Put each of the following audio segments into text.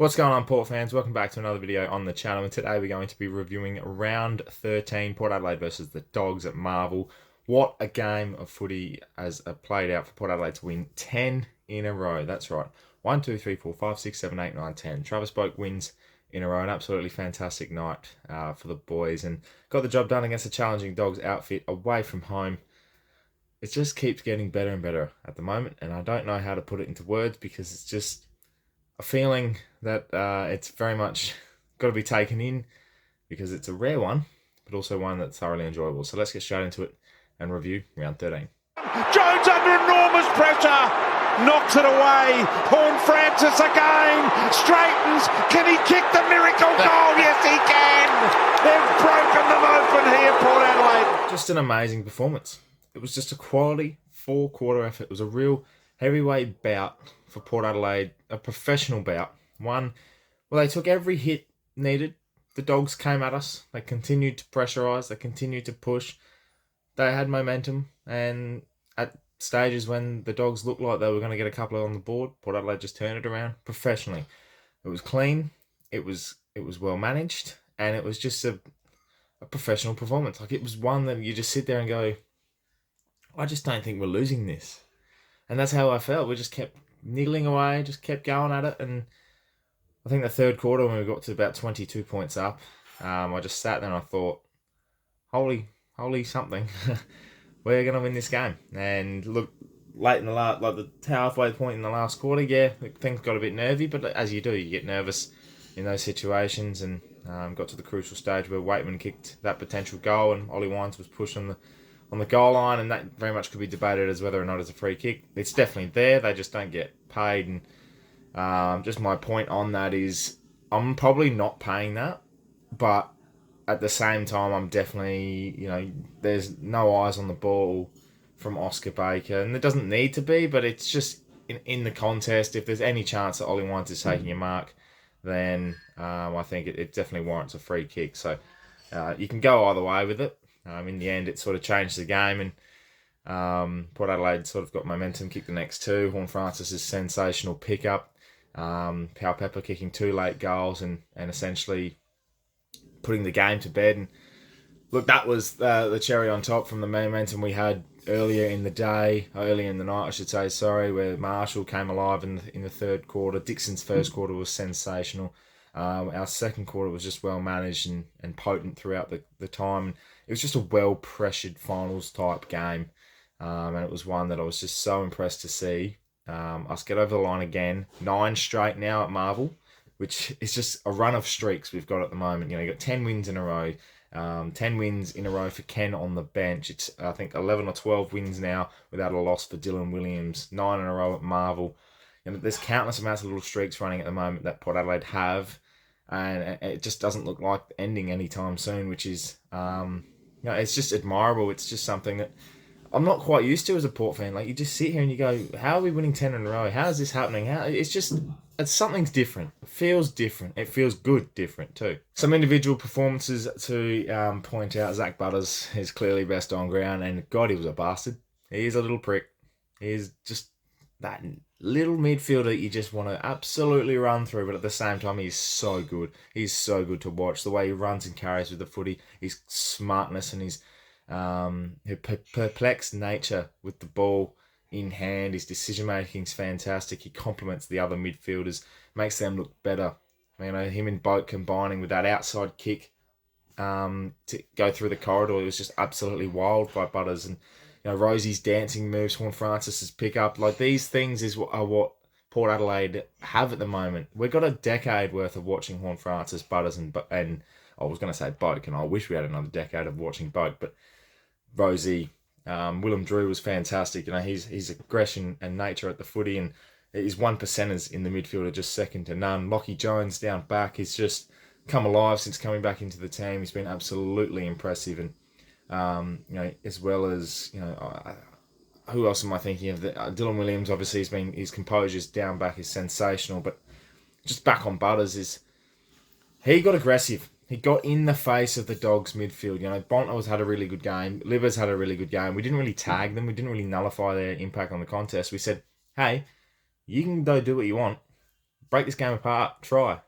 What's going on, Port fans? Welcome back to another video on the channel, and today we're going to be reviewing round 13, Port Adelaide versus the Dogs at Marvel. What a game of footy as played out for Port Adelaide to win 10 in a row. That's right. 1, 2, 3, 4, 5, 6, 7, 8, 9, 10. Travis Boak wins in a row. An absolutely fantastic night for the boys, and got the job done against a challenging Dogs outfit away from home. It just keeps getting better and better at the moment, and I don't know how to put it into words because it's just a feeling that it's very much got to be taken in because it's a rare one, but also one that's thoroughly enjoyable. So let's get straight into it and review round 13. Jones under enormous pressure, knocks it away. Horn Francis again, straightens. Can he kick the miracle goal? Yes, he can. They've broken them open here, Port Adelaide. Just an amazing performance. It was just a quality four-quarter effort. It was a real heavyweight bout for Port Adelaide, a professional bout. One, well, they took every hit needed. The Dogs came at us. They continued to pressurise. They continued to push. They had momentum, and at stages when the Dogs looked like they were going to get a couple on the board, Port Adelaide just turned it around professionally. It was clean. It was well managed, and it was just a professional performance. Like, it was one that you just sit there and go, I just don't think we're losing this. And that's how I felt. We just kept niggling away, just kept going at it. And I think the third quarter, when we got to about 22 points up, I just sat there and I thought, holy something, we're going to win this game. And look, late in the last, like the halfway point in the last quarter, yeah, things got a bit nervy, but as you do, you get nervous in those situations, and got to the crucial stage where Waitman kicked that potential goal and Ollie Wines was pushed on the goal line, and that very much could be debated as whether or not it's a free kick. It's definitely there. They just don't get paid. And just my point on that is I'm probably not paying that, but at the same time, I'm definitely, there's no eyes on the ball from Oscar Baker, and there doesn't need to be, but it's just in the contest, if there's any chance that Ollie Wines is taking a mark, then I think it definitely warrants a free kick. So you can go either way with it. In the end, it sort of changed the game, and Port Adelaide sort of got momentum, kicked the next two. Horn Francis' sensational pickup. Pau Pepper kicking two late goals and essentially putting the game to bed. And look, that was the cherry on top from the momentum we had earlier in the night, I should say, where Marshall came alive in the third quarter. Dixon's first quarter was sensational. Our second quarter was just well managed and potent throughout the time. It was just a well-pressured finals-type game, and it was one that I was just so impressed to see us get over the line again. 9 straight now at Marvel, which is just a run of streaks we've got at the moment. You got 10 wins in a row, 10 wins in a row for Ken on the bench. It's, I think, 11 or 12 wins now without a loss for Dylan Williams, 9 in a row at Marvel. There's countless amounts of little streaks running at the moment that Port Adelaide have, and it just doesn't look like ending anytime soon, which is, it's just admirable. It's just something that I'm not quite used to as a Port fan. Like, you just sit here and you go, how are we winning 10 in a row? How is this happening? It's something's different. It feels different. It feels good different too. Some individual performances to point out. Zach Butters is clearly best on ground, and God, he was a bastard. He is a little prick. He is just that little midfielder you just want to absolutely run through, but at the same time, he's so good. He's so good to watch. The way he runs and carries with the footy, his smartness and his perplexed nature with the ball in hand, his decision making is fantastic. He complements the other midfielders, makes them look better. Him and Boat combining with that outside kick to go through the corridor, it was just absolutely wild by Butters. And Rosie's dancing moves, Horn Francis's pickup, like these things are what Port Adelaide have at the moment. We've got a decade worth of watching Horn Francis, Butters, and I was going to say Boak, and I wish we had another decade of watching Boak, but Rosie, Willem Drew was fantastic. His aggression and nature at the footy, and his 1%ers in the midfield are just second to none. Lockie Jones down back, he's just come alive since coming back into the team. He's been absolutely impressive, and as well as who else am I thinking of? Dylan Williams, obviously, his composure's down back is sensational, but just back on Butters he got aggressive. He got in the face of the Dogs midfield. Bonto's had a really good game. Livers had a really good game. We didn't really tag them. We didn't really nullify their impact on the contest. We said, hey, you can go do what you want, break this game apart, try.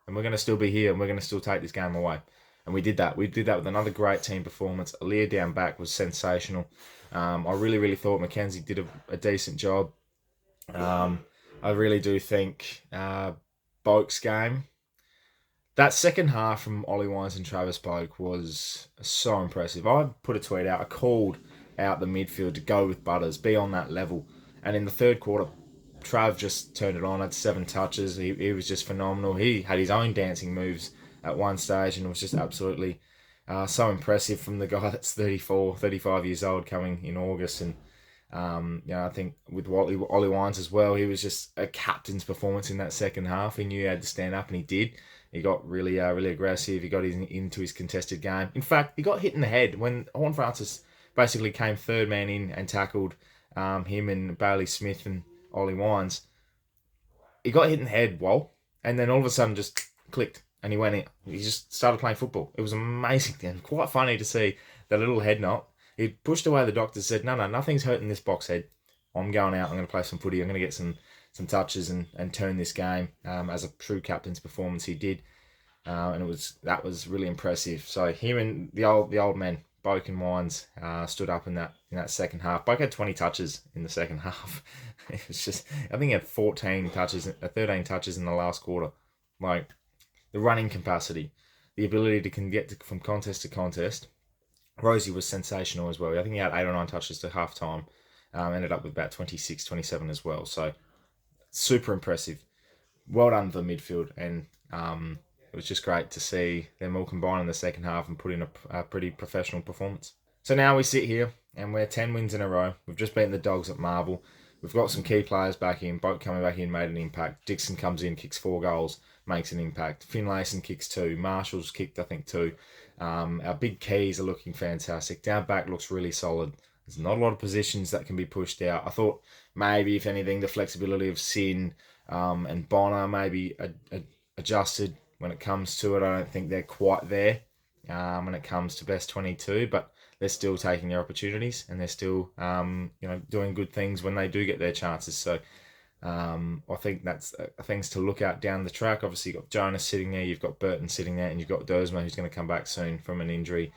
And we're going to still be here and we're going to still take this game away. And we did that. We did that with another great team performance. Aaliyah down back was sensational. I really, really thought Mackenzie did a decent job. I really do think Boak's game, that second half from Ollie Wines and Travis Boak was so impressive. I put a tweet out. I called out the midfield to go with Butters, be on that level. And in the third quarter, Trav just turned it on, had 7 touches. He was just phenomenal. He had his own dancing moves at one stage and it was just absolutely so impressive from the guy that's 35 years old coming in August. And I think with Ollie Wines as well, he was just a captain's performance in that second half. He knew he had to stand up and he did. He got really aggressive. He got into his contested game. In fact, he got hit in the head when Horn Francis basically came third man in and tackled him and Bailey Smith and Ollie Wines. He got hit in the head, and then all of a sudden just clicked and he went in. He just started playing football. It was amazing and quite funny to see that little head knock. He pushed away the doctor, said, no, nothing's hurting this box head. I'm going out, I'm going to play some footy, I'm going to get some touches and turn this game as a true captain's performance he did. And that was really impressive. So him and the old men, Boak and Wines, stood up in that second half. Boak had 20 touches in the second half. It was just, I think he had 13 touches in the last quarter. Like, the running capacity, the ability to get from contest to contest. Rosie was sensational as well. I think he had 8 or 9 touches to half time. Ended up with about 26, 27 as well. So, super impressive. Well done for the midfield. And it was just great to see them all combine in the second half and put in a pretty professional performance. So now we sit here and we're 10 wins in a row. We've just beaten the Dogs at Marvel. We've got some key players back in. Boat coming back in made an impact. Dixon comes in, kicks 4 goals, makes an impact. Finlayson kicks 2. Marshall's kicked, I think, 2. Our big keys are looking fantastic. Down back looks really solid. There's not a lot of positions that can be pushed out. I thought maybe, if anything, the flexibility of Sin and Bonner maybe adjusted when it comes to it. I don't think they're quite there when it comes to best 22, but they're still taking their opportunities and they're still doing good things when they do get their chances. So I think that's things to look at down the track. Obviously, you've got Jonas sitting there, you've got Burton sitting there, and you've got Dersma, who's going to come back soon from an injury,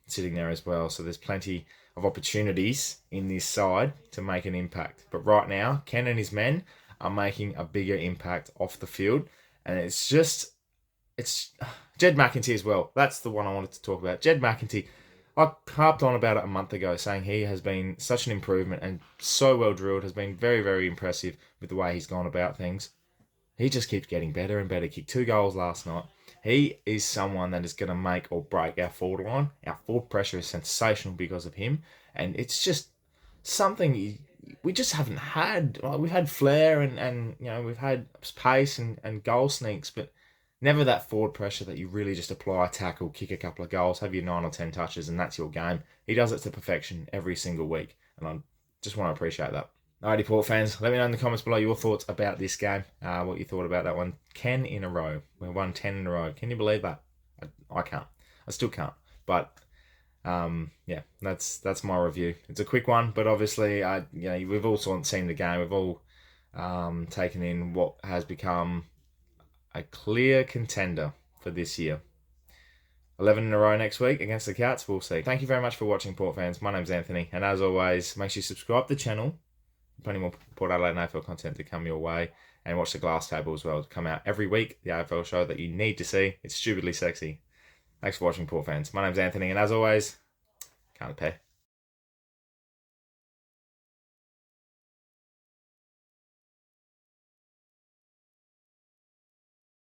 sitting there as well. So there's plenty of opportunities in this side to make an impact. But right now, Ken and his men are making a bigger impact off the field. And it's Jed McEntee as well. That's the one I wanted to talk about. Jed McEntee, I harped on about it a month ago, saying he has been such an improvement and so well drilled, has been very, very impressive with the way he's gone about things. He just keeps getting better and better. Kicked 2 goals last night. He is someone that is going to make or break our forward line. Our forward pressure is sensational because of him. And it's just something we just haven't had. We've had flair and we've had pace and goal sneaks, but never that forward pressure that you really just apply a tackle, kick a couple of goals, have your 9 or 10 touches, and that's your game. He does it to perfection every single week, and I just want to appreciate that. Alrighty, Port fans, let me know in the comments below your thoughts about this game, what you thought about that one. 10 in a row. We won 10 in a row. Can you believe that? I can't. I still can't. But that's my review. It's a quick one, but obviously, we've all seen the game. We've all taken in what has become a clear contender for this year. 11 in a row next week against the Cats. We'll see. Thank you very much for watching, Port fans. My name's Anthony, and as always, make sure you subscribe to the channel. Plenty more Port Adelaide and AFL content to come your way, and watch the Glass Table as well to come out every week. The AFL show that you need to see. It's stupidly sexy. Thanks for watching, Port fans. My name's Anthony, and as always, can't pay.